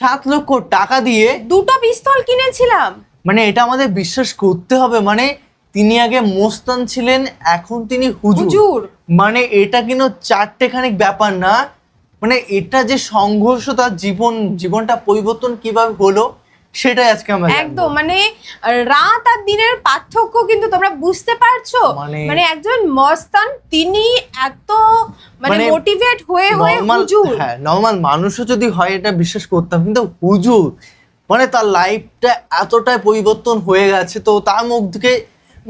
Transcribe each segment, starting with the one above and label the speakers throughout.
Speaker 1: 7 লক্ষ টাকা দিয়ে
Speaker 2: দুটো পিস্তল কিনেছিলাম।
Speaker 1: মানে এটা আমাদের বিশ্বাস করতে হবে, মানে তিনি আগে মোস্তান ছিলেন, এখন তিনি হুজুর। মানে এটা কিন্তু চারটেখানিক ব্যাপার না, মানে এটা যে সংঘর্ষ, তার জীবনটা পরিবর্তন কিভাবে হলো সেটাই আজকে আমরা
Speaker 2: একদম মানে রাত আর দিনের পার্থক্য কিন্তু তোমরা বুঝতে পারছো। মানে একজন মস্তান তিনি এত মানে মোটিভেট হয়ে হুজুর।
Speaker 1: হ্যাঁ, নরমাল মানুষও যদি হয় এটা বিশ্বাস করতাম, কিন্তু হুজুর মানে তার লাইফটা এতটাই পরিবর্তন হয়ে গেছে, তো তার মুখ থেকে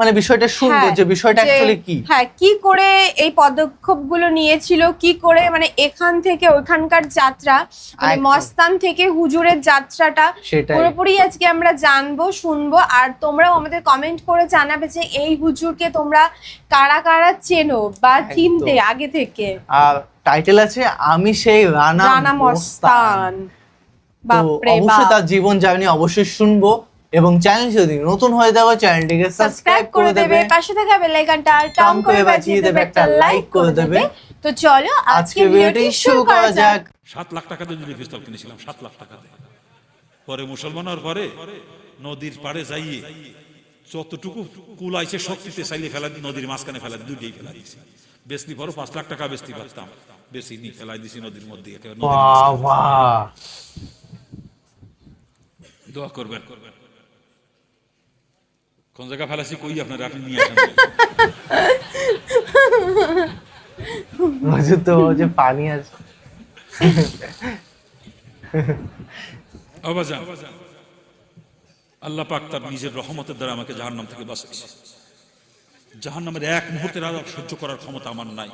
Speaker 1: মানে বিষয়টা শুনবো যে বিষয়টা অ্যাকচুয়ালি কি।
Speaker 2: হ্যাঁ, কি করে এই পদক্ষেপগুলো নিয়েছিল, কি করে মানে এখান থেকে ওখানকার যাত্রা, মানে মস্তান থেকে হুজুরের যাত্রাটা পুরোপুরি আজকে আমরা জানবো, শুনবো। আর তোমরাও আমাদের কমেন্ট করে জানাবে যে এই হুজুরকে তোমরা কারা কারা চেনো বা চিনতে আগে থেকে।
Speaker 1: আর টাইটেল আছে আমি সেই রানা মস্তান। অবশ্যই তার জীবন জার্নি অবশ্যই শুনবো, এবং চ্যানেল যদি নতুন হয়ে থাকো চ্যানেলটিকে সাবস্ক্রাইব করে দেবে,
Speaker 2: পাশে থাকা বেল আইকনটা টাম করে বাজিয়ে দেবে, একটা লাইক করে দেবে। তো চলো আজকে ভিডিওটি শুরু করা যাক।
Speaker 3: 7 লাখ টাকা দিয়ে যদি পিস্তল কিনেছিলাম, 7 লাখ টাকা দিয়ে। পরে মুসলমান হওয়ার পরে নদীর পাড়ে যাইয়ে যতটুকু কুল আইছে শক্তিতে চাইলে ফেলা, নদীর মাঝখানে ফেলা, দুইটাই ফেলা দিছি। বেশি পরে 5 লাখ টাকা বেশি পারতাম, বেশি নি ফেলাই দিছি নদীর মধ্যে। দোয়া করবেন। কোন জায়গা ফেলাছি কই আপনারা, আপনি নিয়ে আসেন।
Speaker 1: তো যে পানি আছে
Speaker 3: আল্লাহ পাক তার নিজের রহমতের দ্বারা আমাকে জাহান্নাম থেকে বাঁচাইছে। জাহান্নামের এক মুহূর্তের আযাব সহ্য করার ক্ষমতা আমার নাই।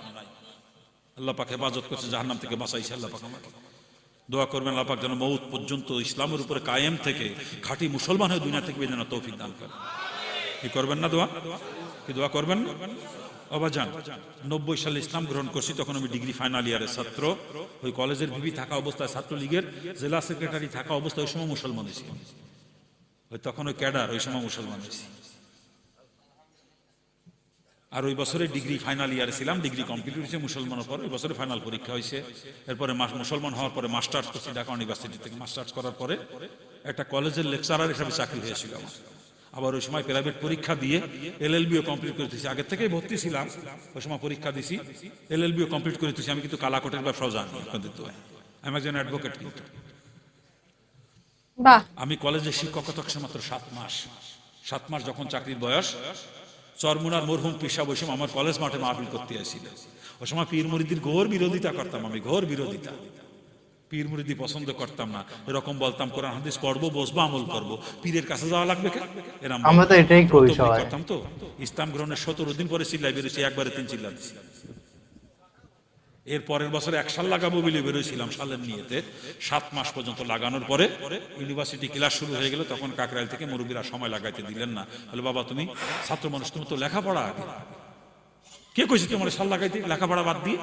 Speaker 3: আল্লাহ পাক হেফাজত করছে, জাহান্নাম থেকে বাঁচাইছে আল্লাহ পাক আমাকে। দোয়া করবেন আল্লাহ পাক যেন মওত পর্যন্ত ইসলামের উপরে কায়েম থেকে খাঁটি মুসলমান হয়ে দুনিয়া থেকে বের হওয়ার তৌফিক দান করেন। কি করবেন না দোয়া? কি দোয়া করবেন না? অবাজান 90 সালে ইসলাম গ্রহণ করছি, তখন আমি ডিগ্রি ফাইনাল ইয়ারের ছাত্র। ওই কলেজের ভিভি থাকা অবস্থায়, ছাত্রলীগের জেলা সেক্রেটারি থাকা অবস্থায় ওই সময় মুসলমান হয়েছি। ওই তখন ওই ক্যাডার, ওই সময় মুসলমান হয়েছি। আর ওই বছরে ডিগ্রি ফাইনাল ইয়ারে ছিলাম, ডিগ্রি কমপ্লিট হয়েছে মুসলমানের পর। ওই বছরে ফাইনাল পরীক্ষা হয়েছে। এরপরে মুসলমান হওয়ার পরে মাস্টার্স করছি ঢাকা ইউনিভার্সিটি থেকে। মাস্টার্স করার পরে একটা কলেজের লেকচারার হিসাবে চাকরি হয়েছিল আমার। আবার ওই সময় প্রাইভেট পরীক্ষা দিয়ে এলএলবিও কমপ্লিট করে দিয়েছি। আগের থেকেই ভর্তি ছিলাম, ওই সময় পরীক্ষা দিছি, এলএলবিও কমপ্লিট করে দিয়েছি। আমি কিন্তু কালাকোটের ব্যবসাও জানি আপনাদের দোয়ায়। আমি একজন অ্যাডভোকেট। কিন্তু আমি কলেজে শিক্ষকতা মাত্র 7 মাস যখন চাকরির বয়স, চরমুনার মরহুম পিসা বসে আমার কলেজ মাঠে মাহফিল করতে আসছিল। ওই সময় পীর মুরিদির ঘোর বিরোধিতা করতাম আমি, ঘোর বিরোধিতা। পীর মুরিদি পছন্দ করতাম না, এরকম বলতাম কোরআন হাদিস পড়বো, বসবো, আমল করবো, পীরের কাছে যাওয়া লাগবে কেন, এরকম
Speaker 1: আমরা তো এটাই করি সবাই
Speaker 3: করতাম। তো ইসলাম গ্রহণের 17 দিন পরে চিল্লাই বেরোছি, একবারে 3 চিল্লা দিছি। এর পরের বছরে 1 সাল লাগাবো বলে বেরোছিলাম সালের নিয়েতে। 7 মাস পর্যন্ত লাগানোর পরে ইউনিভার্সিটি ক্লাস শুরু হয়ে গেল। তখন কাকরাইল থেকে মুরব্বীরা সময় লাগাইতে দিলেন না। বলে বাবা তুমি ছাত্র মানুষ, তুমি তো লেখাপড়া আগে, কে কইছে তোমার সাল লাগাইতে, লেখাপড়া বাদ দিয়ে?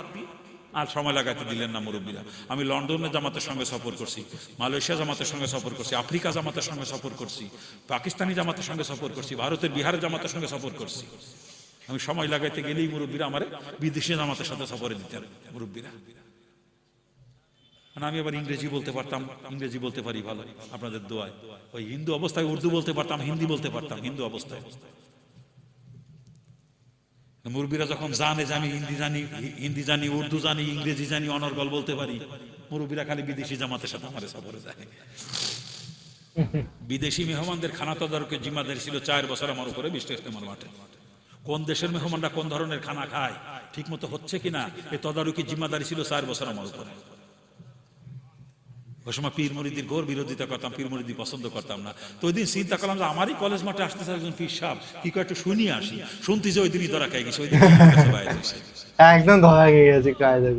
Speaker 3: আর সময় লাগাইতে দিলেন না মুরব্বীরা। আমি লন্ডনে জামাতের সঙ্গে সফর করছি, মালয়েশিয়া জামাতের সঙ্গে সফর করছি, আফ্রিকা জামাতের সঙ্গে সফর করছি, পাকিস্তানি জামাতের সঙ্গে সফর করছি, ভারতের বিহারের জামাতের সঙ্গে সফর করছি। আমি সময় লাগাইতে গেলেই মুরব্বীরা আমার বিদেশি জামাতের সাথে সফরে দিতেন মুরব্বীরা। মানে আমি আবার ইংরেজি বলতে পারতাম, ইংরেজি বলতে পারি ভালো আপনাদের দোয়ায়। ওই হিন্দু অবস্থায় উর্দু বলতে পারতাম, হিন্দি বলতে পারতাম হিন্দু অবস্থায়। মুরব্বীরা যখন জানে যে আমি হিন্দি জানি, উর্দু জানি, ইংরেজি জানি, অনর্গল বলতে পারি, মুরব্বীরা খালি বিদেশি জামাতের সাথে আমার সফরে যায়। বিদেশি মেহমানদের খানা তদারকের জিম্মাদারি ছিল 4 বছর আমার উপরে বিশ্লেষ আমার মাঠে। কোন দেশের মেহমানরা কোন ধরনের খানা খায়, ঠিক মতো হচ্ছে কিনা, এই তদারকি জিম্মাদারি ছিল 4 বছর আমার উপরে। ওই সময় পীর মুরিদির ঘোর বিরোধিতা করতাম, পীর মুরিদি পছন্দ করতাম না। তো ওই দিন চিন্তা করলাম যে আমারই কলেজ মাঠে আসতেছে একজন পীর সাহেব, কি করে একটু শুনিয়ে আসি। শুনতে যে ওই দিনই ধরা খাই গেছে, ওই দিন
Speaker 1: একদম ধরা গেছে কায়দা।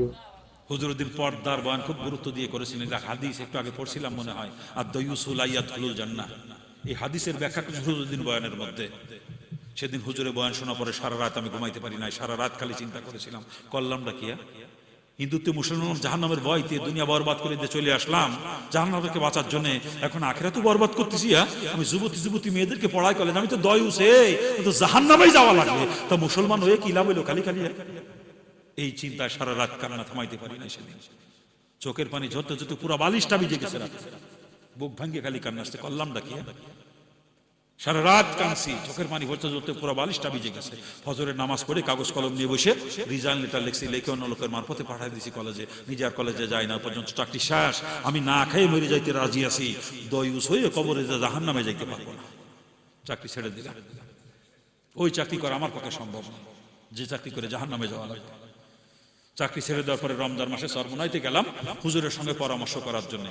Speaker 3: হুজুরউদ্দিন পর্দার বয়ান খুব গুরুত্ব দিয়ে করেছিলেন। হাদিস একটু আগে পড়ছিলাম মনে হয়, আদ-দায়ুসু লা ইয়াদখুলুল জান্নাহ। এই হাদিসের ব্যাখ্যা হুজুরউদ্দিন বয়ানের মধ্যে। সেদিন হুজুরে বয়ান শোনার পরে সারা রাত আমি ঘুমাইতে পারি নাই, সারা রাত খালি চিন্তা করেছিলাম করলামটা কি। হিন্দুত্ব মুসলমান জাহান্নামের ভয়তে দুনিয়া বরবাদ করে দিয়ে চলে আসলাম জাহান্নামকে বাঁচার জন্য, এখন আখিরাতও বরবাদ করতেছি। আমি যুবতী মেয়েদেরকে পড়াই কলেজ, আমি তো দয়ুসে তো জাহান্নামেই যাওয়া লাগবে, তা মুসলমান হয়ে কি লাভ হইলো খালি খালি। এই চিন্তায় সারা রাত কান্না থামাইতে পারি না। সেদিন চোখের পানি ঝরতে ঝরতে পুরো বালিশটা ভিজে গেছে রাতে। বুক ভাঙ্গে খালি কান্না আসছে, করলাম ডাকি সারা রাত কাঁদছি, চোখের পানি ভরতে ধরতে পুরো বালিশটা ভিজে গেছে। ফজরের নামাজ পড়ে কাগজ কলম নিয়ে বসে রিজাইন লেটার লিখছি, লিখে অন্য লোকের মারফতে পাঠিয়ে দিয়েছি কলেজে। নিজের কলেজে যাই না পর্যন্ত, চাকরি শেষ, আমি না খেয়ে মরে যাইতে রাজি আছি, দয়ুস হয়ে কবরে জাহান নামে যাইতে পারবো না, চাকরি ছেড়ে দিলাম। ওই চাকরি করা আমার পক্ষে সম্ভব না, যে চাকরি করে জাহান নামে যাওয়া লাগবে। চাকরি ছেড়ে দেওয়ার পরে রমজান মাসে চরমোনাইতে গেলাম হুজুরের সঙ্গে পরামর্শ করার জন্য।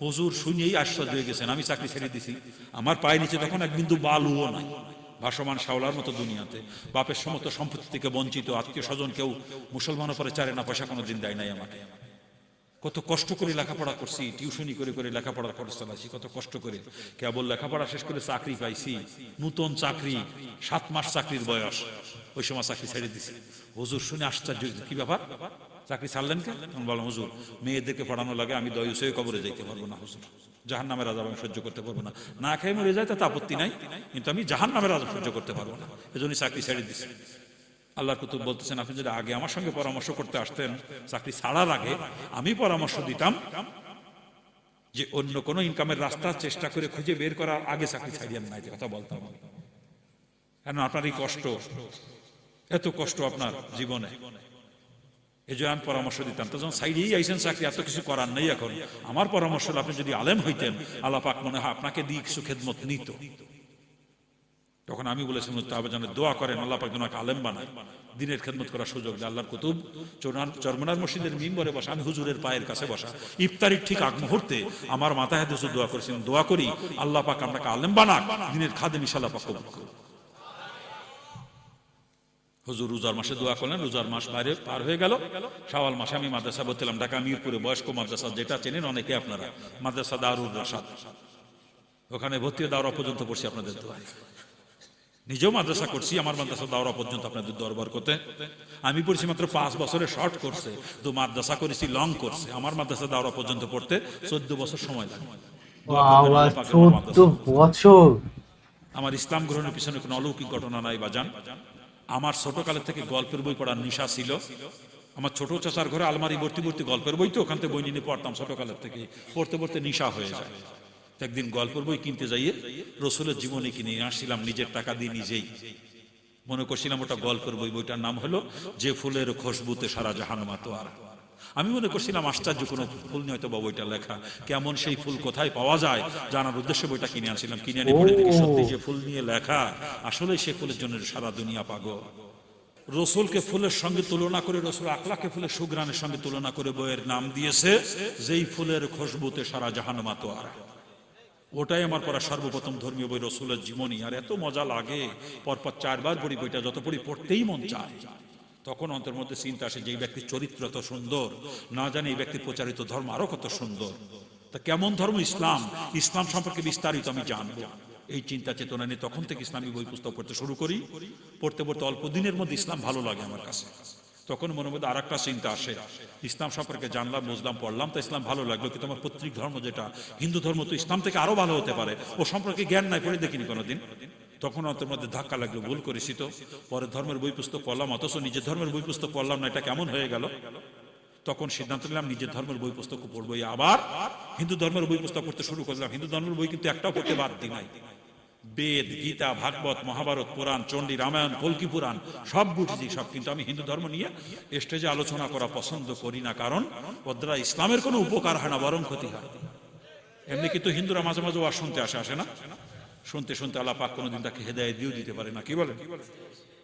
Speaker 3: হুজুর শুনেই আশ্চর্য হয়ে গেছেন, আমি চাকরি ছেড়ে দিছি, আমার পায়ে নিচে তখন এক বিন্দু বালুও নাই, ভাসমান শাওলার মতো দুনিয়াতে, বাপের সমস্ত সম্পত্তি থেকে বঞ্চিত, আত্মীয় স্বজন কেউ মুসলমানের পরে চারে না পয়সা কোনোদিন দেয় নাই আমাকে। কত কষ্ট করে লেখাপড়া করছি, টিউশনি করে করে লেখাপড়ার খরচ চালাইছি, কত কষ্ট করে কেবল লেখাপড়া শেষ করে চাকরি পাইছি, নতুন চাকরি, 7 মাস চাকরির বয়স, ওই সময় চাকরি ছেড়ে দিছি। হুজুর শুনে আশ্চর্য, কি ব্যাপার, চাকরি ছাড়লেন কেন? বললাম হুজুর মেয়েদেরকে পড়ানো লাগে, আমি দয়ুস হয়ে কবরে যাইতে পারবো না হুজুর, জাহান নামের আযাব আমি সহ্য করতে পারবো না, না খেয়ে মরে যায় তাতে আপত্তি নাই, কিন্তু আমি জাহান নামের আযাব সহ্য করতে পারবো না, এজন্য চাকরি ছেড়ে দিছি। আল্লাহর কুতুব বলতেছেন, আপনি যদি আগে আমার সঙ্গে পরামর্শ করতে আসতেন, চাকরি ছাড়ার আগে আমি পরামর্শ দিতাম যে অন্য কোনো ইনকামের রাস্তা চেষ্টা করে খুঁজে বের করার আগে চাকরি ছাড়িয়েন না, কথা বলতাম। কেন আপনার এই কষ্ট, এত কষ্ট আপনার জীবনে, এই জন্য আমি পরামর্শ দিতাম। তো যখন সাইডেই আইসেন চাকরি, এত কিছু করার নেই এখন, আমার পরামর্শ আপনি যদি আলেম হইতেন, আল্লাহ পাক মনে হয় আপনাকে দিয়ে কিছু খেদমত নিত। তখন আমি বলেছিলাম তবে যেন দোয়া করেন আল্লাহ পাক যেন আলেম বানায়, দিনের খেদমত করার সুযোগ দেয়। আল্লাহর কুতুব চরমনার মসজিদের মিম্বরে বসা, আমি হুজুরের পায়ের কাছে বসা, ইফতারির ঠিক আগ মুহূর্তে আমার মাথায় হাতে দোয়া করেছিলেন, দোয়া করি আল্লাহ পাক আপনাকে আলেম বানাক, দিনের খাদেম ইনশাআল্লাহ পাক কবুল করুন। হুজুর রোজার মাসে দোয়া করলেন, রোজার মাস বাইরে পার হয়ে গেল, শাওয়াল মাসে আমি মাদ্রাসা ভর্তিলাম, ঢাকা মিরপুরে বয়স্ক মাদ্রাসা, যেটা চেনেন অনেকে আপনারা, মাদ্রাসা দারুর রাশাদ, ওখানে ভর্তি দাওরা পর্যন্ত পড়ছি আপনাদের দোয়ায়। নিজেও মাদ্রাসা করছি, আমার মাদ্রাসা দাওরা পর্যন্ত আপনাদের দরবার করতে। আমি পড়ছি মাত্র 5 বছরের শর্ট কোর্সে, তো মাদ্রাসা করেছি লং কোর্সে, আমার মাদ্রাসা দাওরা পর্যন্ত পড়তে 14 বছর সময় লাগে।
Speaker 1: 14 বছর!
Speaker 3: আমার ইসলাম গ্রহণের পিছনে কোনো অলৌকিক ঘটনা নাই বাজান। আমার ছোটকালের থেকে গল্পের বই পড়ার নেশা ছিল। আমার ছোট চাচার ঘরে আলমারি ভর্তি ভর্তি গল্পের বই, তো ওখান থেকে বই নিয়ে পড়তাম ছোটকালের থেকে, পড়তে পড়তে নেশা হয়ে যায়। একদিন গল্পের বই কিনতে যাইয়ে রসুলের জীবনী কিনে আসছিলাম নিজের টাকা দিয়ে নিজেই, মনে করছিলাম ওটা গল্পের বই, বইটার নাম হলো যে ফুলের খুশবুতে সারা জাহান মাতোয়ারা। আমি মনে করছিলাম আশ্চর্য কোনো ফুল নিয়ে হয়তো বা বইটা লেখা, কেমন সেই ফুল কোথায় পাওয়া যায় জানার উদ্দেশ্যে বইটা কিনে আনছিলাম। কিনে আনি পড়ে দেখি সত্যি যে ফুল নিয়ে লেখা, আসলে সে ফুলের জন্য সারা দুনিয়া পাগল। রসুলকে ফুলের সঙ্গে তুলনা করে, রসুল আকলাকে ফুলের সুগ্রানের সঙ্গে তুলনা করে বইয়ের নাম দিয়েছে যেই ফুলের খুশবুতে সারা জাহান মাতোয়ারা। ওটাই আমার পড়া সর্বপ্রথম ধর্মীয় বই, রসুলের জীবনী। আর এত মজা লাগে, পরপর 4 বার পড়ি বইটা, যত পড়ি পড়তেই মন চায়। তখন অন্তর মধ্যে চিন্তা আসে যে এই ব্যক্তির চরিত্র এত সুন্দর, না জানি এই ব্যক্তির প্রচারিত ধর্ম আরো কত সুন্দর, তা কেমন ধর্ম ইসলাম, ইসলাম সম্পর্কে বিস্তারিত আমি জানবো। এই চিন্তা চেতনা নিয়ে তখন থেকে ইসলামী বই পুস্তক পড়তে শুরু করি। পড়তে পড়তে অল্প দিনের মধ্যে ইসলাম ভালো লাগে আমার কাছে। তখন মনের মধ্যে আর একটা চিন্তা আসে, ইসলাম সম্পর্কে জানলাম, বুঝলাম, পড়লাম, তো ইসলাম ভালো লাগলো, কিন্তু আমার পৈতৃক ধর্ম যেটা হিন্দু ধর্ম, তো ইসলাম থেকে আরো ভালো হতে পারে, ও সম্পর্কে জ্ঞান নাই, পড়ে দেখিনি কোনোদিন। তখন অন্তর মধ্যে ধাক্কা লাগলো, ভুল করেছি তো, পরে ধর্মের বই পুস্তক পড়লাম, অথচ নিজের ধর্মের বই পুস্তক পড়লাম না, এটা কেমন হয়ে গেল। তখন সিদ্ধান্ত নিলাম নিজের ধর্মের বই পুস্তক পড়বো, আবার হিন্দু ধর্মের বই পুস্তক পড়তে শুরু করলাম। হিন্দু ধর্মের বই কিন্তু একটাও পড়তে বাদ দিই নাই, বেদ, গীতা, ভাগবত, মহাভারত, পুরাণ, চণ্ডী, রামায়ণ, কল্কি পুরাণ সব বুঝেছি সব, কিন্তু আমি হিন্দু ধর্ম নিয়ে স্টেজে আলোচনা করা পছন্দ করি না, কারণ ওর দ্বারা ইসলামের কোনো উপকার হয় না, বরং ক্ষতি হয়। এমনি কিন্তু হিন্দুরা মাঝে মাঝে ওয়াজ শুনতে আসে না, শুনতে শুনতে আল্লাহ পাক কোনোদিন তাকে হেদায়েত দিয়েও দিতে পারে না, কি বলেন।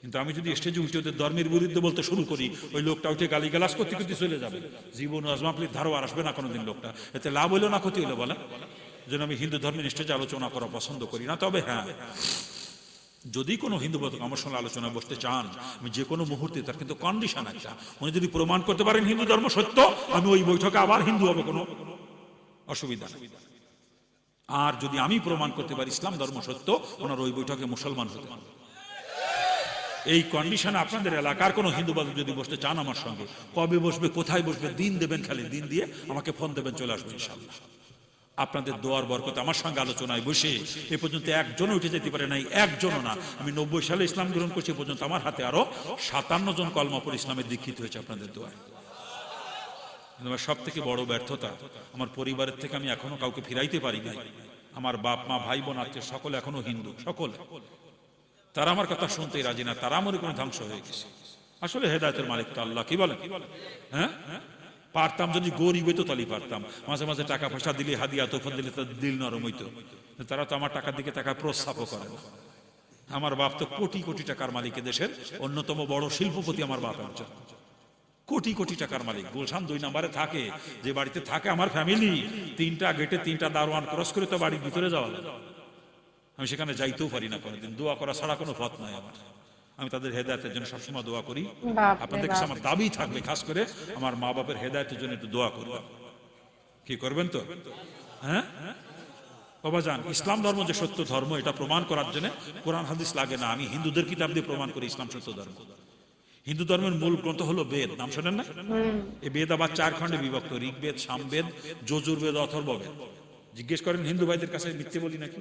Speaker 3: কিন্তু আমি যদি স্টেজে উঠে ওদের ধর্মের বিরুদ্ধে বলতে শুরু করি, ওই লোকটা উঠে গালিগালাজ করতে করতে চলে যাবে, জীবন আজমাপলির ধারও আর আসবে না কোনোদিন লোকটা, এতে লাভ হইলো না ক্ষতি হইলো বলেন। যেন আমি হিন্দু ধর্মের স্টেজে আলোচনা করা পছন্দ করি না। তবে হ্যাঁ, যদি কোনো হিন্দু বক্তা আমার সঙ্গে আলোচনা বসতে চান, আমি যে কোনো মুহূর্তে, তার কিন্তু কন্ডিশন একটা, উনি যদি প্রমাণ করতে পারেন হিন্দু ধর্ম সত্য, আমি ওই বৈঠকে আবার হিন্দু হবে, কোনো অসুবিধা নেই। আর যদি আমি প্রমাণ করতে পারি ইসলাম ধর্ম সত্য, ওনার ওই বৈঠকে মুসলমান হতে হবে। এই কন্ডিশনে আপনাদের এলাকার কোনো হিন্দু বাদক যদি বসতে চান আমার সঙ্গে, কবে বসবে, কোথায় বসবে, দিন দেবেন, খালি দিন দিয়ে আমাকে ফোন দেবেন, চলে আসবে ইনশাআল্লাহ। আপনাদের দোয়ার বরকত আমার সঙ্গে আলোচনায় বসে এ পর্যন্ত একজনও উঠে যেতে পারে নাই, একজনও না। আমি 90 সালে ইসলাম গ্রহণ করছি, পর্যন্ত আমার হাতে আরো 57 জন কলমা পড়ে ইসলামের দীক্ষিত হয়েছে আপনাদের দোয়ায়। আমার সব থেকে বড় ব্যর্থতা, আমার পরিবারের থেকে আমি এখনো কাউকে ফিরাইতে পারি নাই। আমার বাপ মা ভাই বোন আত্মীয় সকলে এখনো হিন্দু, সকলে তারা আমার কথা শুনতেই রাজি না, তারা মনে কোনো ধ্বংস হয়ে গেছে। আসলে হেদায়েতের মালিক তো আল্লাহ, কি বলে? হ্যাঁ, পারতাম যদি গরিব হইতো তাহলে পারতাম, মাঝে মাঝে টাকা পয়সা দিলে, হাদিয়া তোফা দিলে তাদের দিল নরম হইতো। তারা তো আমার টাকার দিকে টাকা প্রস্তাবও করে না। আমার বাপ তো কোটি কোটি টাকার মালিক, দেশের অন্যতম বড় শিল্পপতি আমার বাপ একজন, কোটি কোটি টাকার মালিক। গুলশান 2 নম্বরে থাকে, যে বাড়িতে থাকে আমার ফ্যামিলি, 3টা গেটে 3টা দারোয়ান ক্রস করে তো বাড়ির ভিতরে যাওয়া লাগে। আমি সেখানে যাইতেও পারি না কোনোদিন, দোয়া করা ছাড়া কোনো পথ নাই আমার। আমি তাদের হেদায়েতের জন্য সবসময় দোয়া করি। আপনাদের কাছে আমার দাবি থাকবে, খাস করে আমার মা বাপের হেদায়েতের জন্য একটু দোয়া করবেন। কি করবেন তো? হ্যাঁ বাবা জান, ইসলাম ধর্ম যে সত্য ধর্ম, এটা প্রমাণ করার জন্য কোরআন হাদিস লাগে না, আমি হিন্দুদের কিতাব দিয়ে প্রমাণ করি ইসলাম সত্য ধর্ম। হিন্দু ধর্মের মূল গ্রন্থ হলো বেদ, নাম শোনেন না? এই বেদ আবার 4 খণ্ডে বিভক্ত, ঋগ্বেদ, সামবেদ, যজুর্বেদ, অথর্ববেদ। জিজ্ঞেস করেন হিন্দু ভাইদের কাছে মিথ্যে বলি নাকি?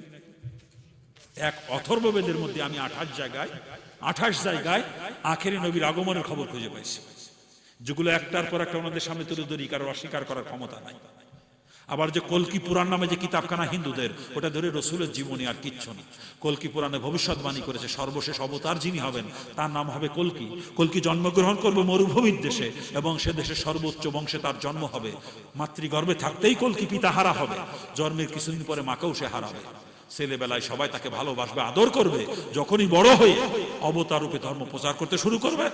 Speaker 3: এক অথর্ববেদের মধ্যে আমি 28 জায়গায় আখেরি নবীর আগমনের খবর খুঁজে পাইছি, যেগুলো একটার পর একটা ওনাদের সামনে তুলে ধরি, কারোর অস্বীকার করার ক্ষমতা নাই। আবার যে কলকি পুরাণ নামে যে কিতাবখানা হিন্দুদের, ওটা ধরে রসুলের জীবনী আর কিচ্ছু না। কলকি পুরাণে ভবিষ্যৎবাণী করেছে সর্বশেষ অবতার যিনি হবেন তার নাম হবে কলকি। কলকি জন্মগ্রহণ করবে মরুভূমির দেশে, এবং সে দেশের সর্বোচ্চ বংশে তার জন্ম হবে। মাতৃগর্ভে থাকতেই কলকি পিতা হারা হবে, জন্মের কিছুদিন পরে মাকেও সে হারাবে। ছেলেবেলায় সবাই তাকে ভালোবাসবে, আদর করবে। যখনই বড় হয়ে অবতার রূপে ধর্ম প্রচার করতে শুরু করবে,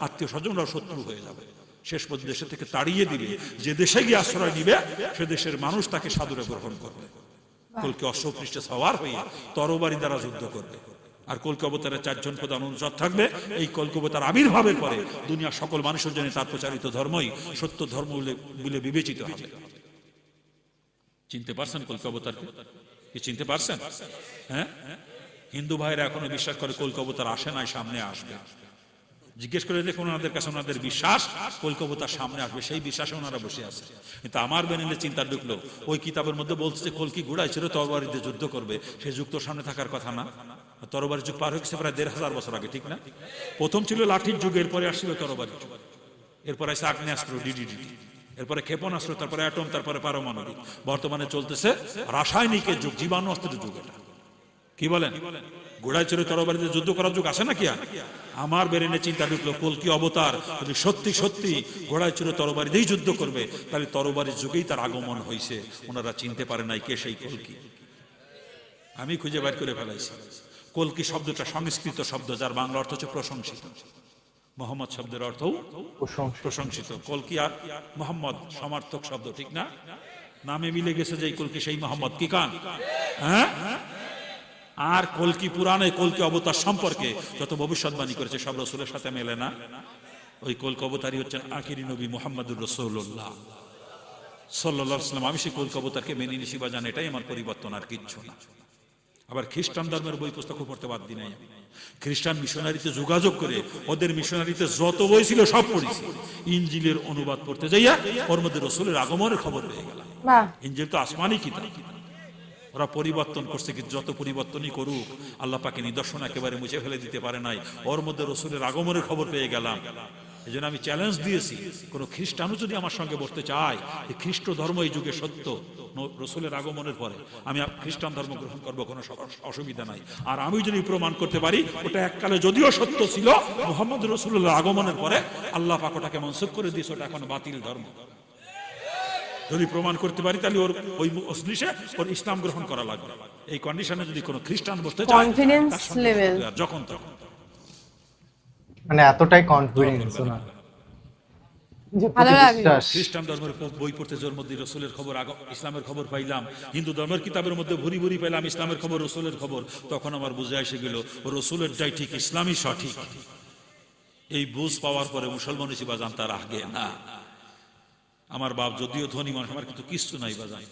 Speaker 3: আত্মীয় স্বজনরাও শত্রু হয়ে যাবে। শেষ পর্যন্ত দেশে থেকে তাড়িয়ে দিবে। যে দেশে গিয়ে আশ্রয় নিবে সে দেশের মানুষ তাকে সাদরে গ্রহণ করবে। কলকি অশ্বপৃষ্ঠে সওয়ার হয়ে তরবারি দ্বারা যুদ্ধ করবে। আর কলকি অবতারের 4 জন প্রধান অনুচর থাকবে। এই কলকি অবতার আবির্ভাবের পরে দুনিয়ার সকল মানুষের জন্য তার প্রচারিত ধর্মই সত্য ধর্ম বলে বিবেচিত হবে। চিনতে পারছেন কলকি অবতারকে? কি চিনতে পারছেন? হ্যাঁ, হিন্দু ভাইরা এখনো বিশ্বাস করে কলকি অবতার আসে নাই, সামনে আসবে। জিজ্ঞেস করে দেখুন ওনাদের কাছে, ওনাদের বিশ্বাস কলকি অবতার সামনে আসবে, সেই বিশ্বাসে ওনারা বসে আছে। কিন্তু আমার বেনিলে চিন্তা ঢুকলো, ওই কিতাবের মধ্যে বলছে যে কলকি ঘোড়ায় ছিল তরবারিতে যুদ্ধ করবে, সেই যুগ তো সামনে থাকার কথা না। তরবারির যুগ পার হয়ে গেছে প্রায় 1500 বছর আগে, ঠিক না? প্রথম ছিল লাঠির যুগ, এরপরে আসছিল তরবারির যুগ, এরপরে আসছে আগ্নেয়াস্ত্র ডিডিটি, এরপরে ক্ষেপণাস্ত্র, তারপরে অ্যাটম, তারপরে পারমাণবিক। বর্তমানে চলতেছে রাসায়নিকের যুগ, জীবাণু অস্ত্রের যুগ। এটা কি বলেন? ঘোড়ায় চড়ে তরবারিতে যুদ্ধ করার যুগ আসে নাকি? আমার বেরেনে চিন্তা ঢুকলো, কলকি অবতার যদি সত্যি সত্যি ঘোড়ায় চড়ে তরবারিতেই যুদ্ধ করবে, তাহলে তরবারির যুগেই তার আগমন হয়েছে। ওনারা চিনতে পারে নাই কে সেই কলকি। আমি খুঁজে বের করে ফেলাইছি। কলকি শব্দটা সংস্কৃত শব্দ, যার বাংলা অর্থ হচ্ছে প্রশংসিত। মোহাম্মদ শব্দের অর্থও প্রশংসিত। কলকি আর মোহাম্মদ সমার্থক শব্দ, ঠিক না? নামে মিলে গেছে যে কলকি সেই মোহাম্মদ। কি কান? হ্যাঁ। আর কলকি পুরাণে কলকি অবতার সম্পর্কে যত ভবিষ্যৎবাণী করেছে সব রসুলের সাথে মেলে না। ওই কলকি অবতারই হচ্ছেন আখিরি নবী মুহাম্মদুর রাসূলুল্লাহ সাল্লাল্লাহু আলাইহি ওয়াসাল্লাম। আমি সেই কলকি অবতারকে মেনে নিছি বা জানি, এটাই আমার পরিবর্তন, আর কিচ্ছু না। আবার খ্রিস্টান ধর্মের বই পুস্তক পড়তে বাদ দিই নাই। খ্রিস্টান মিশনারিতে যোগাযোগ করে ওদের মিশনারিতে যত বই ছিল সব পড়েছি। ইনজিলের অনুবাদ পড়তে যাইয়া ওর মধ্যে রসুলের আগমনের খবর পেয়ে গেলাম। ইনজিল তো আসমানি কিতাব, ওরা পরিবর্তন করছে, কিন্তু যত পরিবর্তনই করুক আল্লাহ পাকে নিদর্শন একেবারে মুছে ফেলে দিতে পারে নাই। ওর মধ্যে রসুলের আগমনের খবর পেয়ে গেলাম। এই জন্য আমি চ্যালেঞ্জ দিয়েছি, কোন খ্রিস্টানও যদি আমার সঙ্গে বসতে চায়, এই খ্রিস্ট ধর্ম এই যুগে সত্য, রসুলের আগমনের পরে আমি খ্রিস্টান ধর্ম গ্রহণ করবো, কোনো অসুবিধা নাই। আর আমি যদি প্রমাণ করতে পারি ওটা এককালে যদিও সত্য ছিল, মুহাম্মদ রাসূলুল্লাহ আগমনের পরে আল্লাহ পাক ওটাকে মনসুখ করে দিয়েছে, ওটা এখন বাতিল ধর্ম। যদি প্রমাণ করতে পারি তাহলে ওর ওই অশ্লীষে ওর ইসলাম গ্রহণ করা লাগবে। এই কন্ডিশনে যদি কোনো খ্রিস্টান বসতে চায়,
Speaker 2: কনফিডেন্স লেভেল
Speaker 3: যখন তখন,
Speaker 1: মানে এতটাই কনফিডেন্স না।
Speaker 3: খ্রিস্টান ধর্মের বই পড়তে জোর মধ্যে রসুলের খবর, ইসলামের খবর পাইলাম। হিন্দু ধর্মের কিতাবের মধ্যে ভুরি ভুরি পাইলাম ইসলামের খবর, রসুলের খবর। তখন আমার বুঝে এসে গেল রসুলের যাই ঠিক, ইসলামই সঠিক। এই বুঝ পাওয়ার পরে মুসলমান হিসেবে বাজান তার আগে না। আমার বাপ যদিও ধনী মানুষ, আমার কিন্তু কিছু নাই বাজান।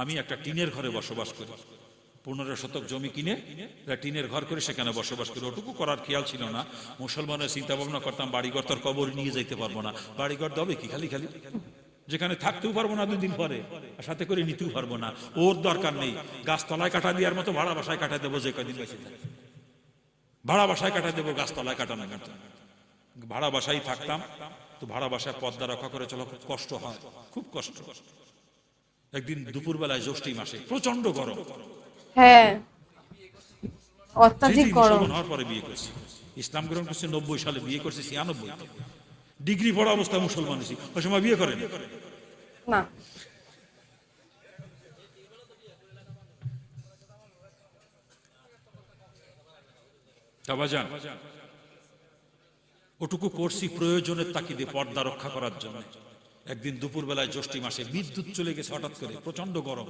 Speaker 3: আমি একটা টিনের ঘরে বসবাস করি, 15 শতক জমি কিনে টিনের ঘর করে সেখানে বসবাস করি। ওটুকু করার খেয়াল ছিল না। মুসলমানের চিন্তা ভাবনা করতাম বাড়িঘর তোর কবর নিয়ে যাইতে পারবো না, বাড়িঘর দেবে কি খালি খালি, যেখানে থাকতেও পারবো না 2 দিন পরে, সাথে করে নিতেও পারবো না। ওর দরকার নেই, গাছতলায় কাটা দেওয়ার মতো ভাড়া বাসায় কাটা দেবো, যে কদিন বেঁচে থাকে ভাড়া বাসায় কাটা দেবো, গাছতলায় কাটানো। ভাড়া বাসায় থাকতাম, তো তো ভাড়া বাসায় পর্দা রক্ষা করে চলা খুব কষ্ট হয়, খুব কষ্ট। একদিন দুপুর বেলায় জ্যৈষ্ঠ মাসে প্রচন্ড গরম,
Speaker 2: হ্যাঁ অত্যাধিক গরম।
Speaker 3: হওয়ার পরে বিয়ে করছি, ইসলাম গ্রহণ করছি 90 সালে, বিয়ে করছি 96, ডিগ্রি পড়া অবস্থায় মুসলমান হয়েছি, ওই সময় বিয়ে করেন
Speaker 2: না।
Speaker 3: ওটুকু করছি প্রয়োজনের তাকিদে, পর্দা রক্ষা করার জন্য। একদিন দুপুর বেলায় জ্যৈষ্ঠ মাসে বিদ্যুৎ চলে গেছে হঠাৎ করে, প্রচন্ড গরম।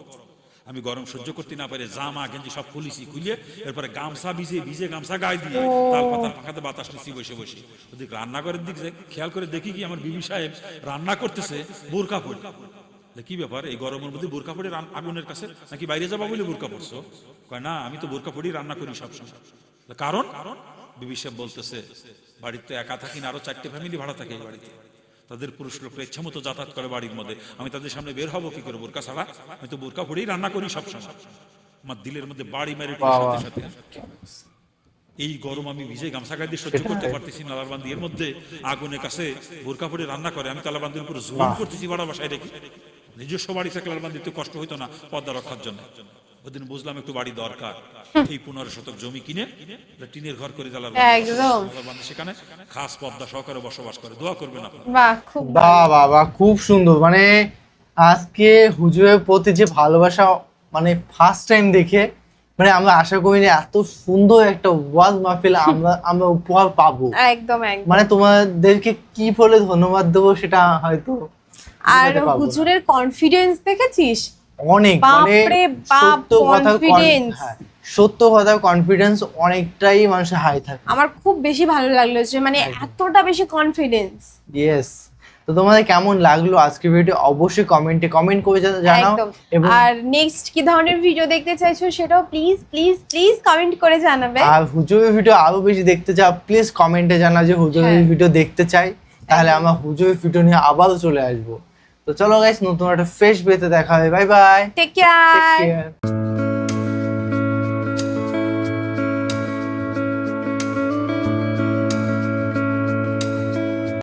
Speaker 3: আমি গরম সহ্য করতে না পারে জামা গেঞ্জি সব খুলিছি, খুলিয়ে এরপরে গামছা ভিজে গামছা গায়ে দিয়ে তাল পাতার ফাঁকাতে বাতাস নিচ্ছি বসে বসে। ওদিক রান্নাঘরের দিক খেয়াল করে দেখি কি আমার বিবি সাহেব রান্না করতেছে বোরকা পরে। কি ব্যাপার, এই গরমের মধ্যে বোরকা পরে আগুনের কাছে, নাকি বাইরে যাবা বলে বোরকা পরছো? কয় না, আমি তো বোরকা পরেই রান্না করি সবসময়। কারণ বিবি সাহেব বলতেছে বাড়িতে একা থাকি না, আরো 4টে ফ্যামিলি ভাড়া থাকে এই বাড়িতে, তাদের পুরুষ লোকরা ইচ্ছা মতো যাতায়াত করে বাড়ির মধ্যে, আমি তাদের সামনে বের হবো কি করে বোরকা ছাড়া? আমি তো বোরকা পরেই রান্না করি সবসময়। আমার দিলের মধ্যে বাড়ি মেরে সাথে সাথে এই গরম আমি ভিজে গামছা গায়ে দিয়ে সহ্য করতে পারতেছি না। তালাবান্দি এর মধ্যে আগুনের কাছে বোরকা পরে রান্না করে, আমি তালাবান্দির উপর জুলুম করতেছি ভাড়া বাসায় রেখে। নিজস্ব বাড়ি থাকলে তালাবান্দিতে কষ্ট হইতো না পর্দা রক্ষার জন্য। ওদিন বুঝলাম একটু বাড়ি দরকার, এই 15 শতক জমি কিনে টিনের ঘর করে তালাবান্দি সেখানে খাস পর্দা সহকারে বসবাস করে। দোয়া করবেন আপনারা।
Speaker 1: বাহ খুব সুন্দর। মানে আজকে হুজুরের প্রতি যে ভালোবাসা, মানে ফার্স্ট টাইম দেখে মানে আমরা আশা করিনি এত সুন্দর একটা ওয়াজ মাহফিল আমরা উপহার পাবো।
Speaker 2: একদম
Speaker 1: মানে তোমাদেরকে কি বলে ধন্যবাদ দেবো সেটা হয়তো।
Speaker 2: আর হুজুরের কনফিডেন্স দেখেছিস?
Speaker 1: অনেক, মানে সত্য কথা কনফিডেন্স অনেকটাই মানুষের হাই থাকে।
Speaker 2: আমার খুব বেশি ভালো লাগলো যে মানে এতটা বেশি কনফিডেন্স।
Speaker 1: ইয়েস। তো তোমাদের কেমন লাগলো আজকের ভিডিও অবশ্যই কমেন্ট করে জানাও।
Speaker 2: আর নেক্সট কি ধরনের ভিডিও দেখতে চাইছো সেটাও প্লিজ প্লিজ প্লিজ কমেন্ট করে জানাবে।
Speaker 1: আর হুজুরের ভিডিও আরো বেশি দেখতে চাও প্লিজ কমেন্টে জানাও যে হুজুরের ভিডিও দেখতে চাই, তাহলে আমরা হুজুরের ভিডিও নিয়ে আবারও চলে আসবো। তো চলো গাইস, নতুন একটা ফ্রেশ ভিডিওতে দেখা হবে। Bye bye,
Speaker 2: take care.